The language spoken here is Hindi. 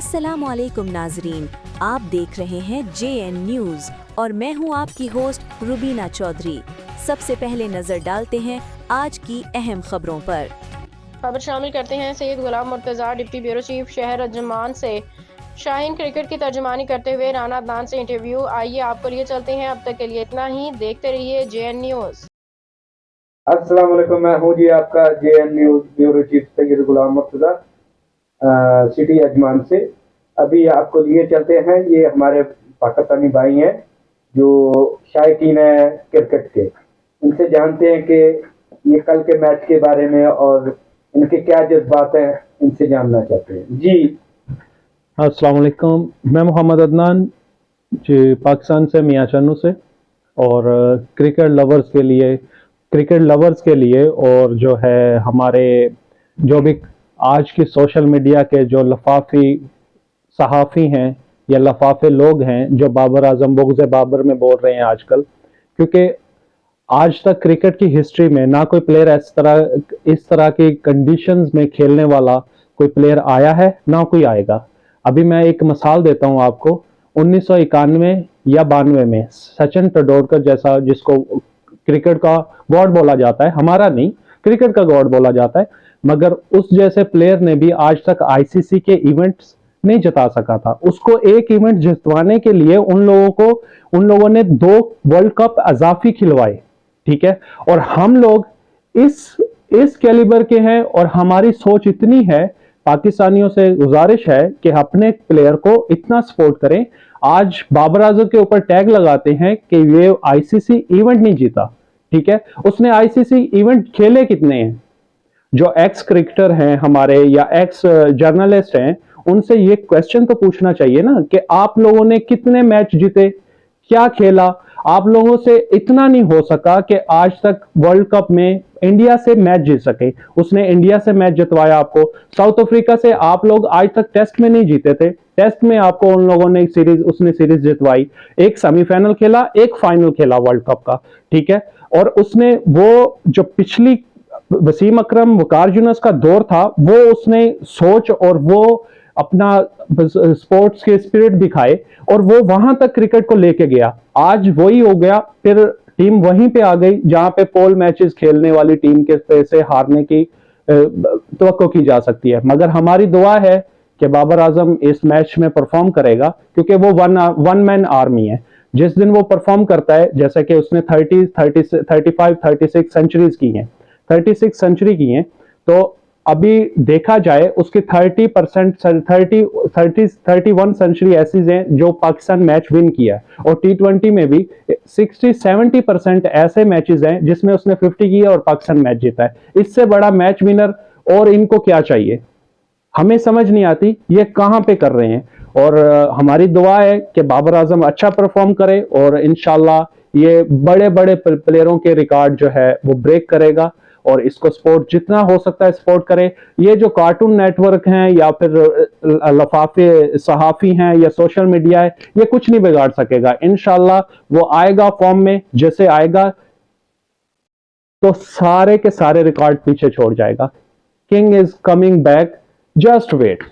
अस्सलामुअलैकुम नाजरीन, आप देख रहे हैं JN न्यूज़ और मैं हूं आपकी होस्ट रुबीना चौधरी। सबसे पहले नजर डालते हैं आज की अहम खबरों पर। खबर शामिल करते हैं Syed Ghulam Murtaza deputy bureau chief शहर अजमान से शाहीन क्रिकेट की तर्जुमानी करते हुए राना अदनान से इंटरव्यू। आइए आपको लिए चलते हैं। अब तक के लिए इतना ही, देखते रहिए JN न्यूज़। अस्सलाम वालेकुम, मैं हूँ जी आपका JN news bureau chief Syed Ghulam Murtaza city Ajman से। अभी आपको लिए चलते हैं, ये हमारे पाकिस्तानी भाई हैं जो शायकीन है क्रिकेट के। उनसे जानते हैं कि ये कल के मैच के बारे में और इनके क्या जज्बात हैं, इनसे जानना चाहते हैं जी। अस्सलाम वालेकुम, मैं मोहम्मद अदनान जी पाकिस्तान से, मियाँ चन्नू से। और क्रिकेट लवर्स के लिए और जो है हमारे जो भी आज की सोशल मीडिया के जो लफाफी सहाफ़ी हैं या लफाफे लोग हैं जो बाबर आजम बुग़्ज़ बाबर में बोल रहे हैं आजकल, क्योंकि आज तक क्रिकेट की हिस्ट्री में ना कोई प्लेयर इस तरह की कंडीशंस में खेलने वाला कोई प्लेयर आया है, ना कोई आएगा। अभी मैं एक मिसाल देता हूं आपको। 1991 या 92 में सचिन तेंदुलकर जैसा, जिसको क्रिकेट का गॉड बोला जाता है, हमारा नहीं, क्रिकेट का गॉड बोला जाता है, मगर उस जैसे प्लेयर ने भी आज तक आईसीसी के इवेंट्स नहीं जिता सका था। उसको एक इवेंट जितवाने के लिए उन लोगों ने 2 वर्ल्ड कप अजाफी खिलवाए, ठीक है। और हम लोग इस कैलिबर के हैं और हमारी सोच इतनी है। पाकिस्तानियों से गुजारिश है कि अपने प्लेयर को इतना सपोर्ट करें। आज बाबर आजम के ऊपर टैग लगाते हैं कि ये आईसीसी इवेंट नहीं जीता, ठीक है। उसने आईसीसी इवेंट खेले कितने हैं? जो एक्स क्रिकेटर हैं हमारे या एक्स जर्नलिस्ट हैं, उनसे ये क्वेश्चन तो पूछना चाहिए ना कि आप लोगों ने कितने मैच जीते, क्या खेला। आप लोगों से इतना नहीं हो सका कि आज तक वर्ल्ड कप में इंडिया से मैच जीत सके। उसने इंडिया से मैच जितवाया आपको। साउथ अफ्रीका से आप लोग आज तक टेस्ट में नहीं जीते थे, टेस्ट में आपको उन लोगों ने उसने सीरीज जितवाई। एक सेमीफाइनल खेला, एक फाइनल खेला वर्ल्ड कप का, ठीक है। और उसने वो जो पिछली वसीम अकरम वकार यूनुस का दौर था, वो उसने सोच और वो अपना स्पोर्ट्स के स्पिरिट दिखाए और वो वहां तक क्रिकेट को लेके गया। आज वही हो गया, फिर टीम वहीं पे आ गई जहां पे पोल मैचेस खेलने वाली टीम के से हारने की तवक्को की जा सकती है। मगर हमारी दुआ है कि बाबर आजम इस मैच में परफॉर्म करेगा, क्योंकि वो वन मैन आर्मी है। जिस दिन वो परफॉर्म करता है, जैसे कि उसने 36 सेंचुरीज की हैं, 36 सेंचुरी की हैं, तो अभी देखा जाए उसकी 31 सेंचुरी ऐसी हैं जो पाकिस्तान मैच विन किया है। और T20 में भी 60-70% ऐसे मैचेस हैं जिसमें उसने 50 किया और पाकिस्तान मैच जीता है। इससे बड़ा मैच विनर और इनको क्या चाहिए? हमें समझ नहीं आती ये कहां पे कर रहे हैं। और हमारी दुआ है कि बाबर आजम अच्छा परफॉर्म करे और इंशाल्लाह ये बड़े बड़े प्लेयरों के रिकॉर्ड जो है वो ब्रेक करेगा। और इसको सपोर्ट जितना हो सकता है सपोर्ट करें। ये जो कार्टून नेटवर्क हैं या फिर लफाफे सहाफी हैं या सोशल मीडिया है, ये कुछ नहीं बिगाड़ सकेगा। इंशाल्लाह वो आएगा फॉर्म में, जैसे आएगा तो सारे के सारे रिकॉर्ड पीछे छोड़ जाएगा। King is coming back, just wait.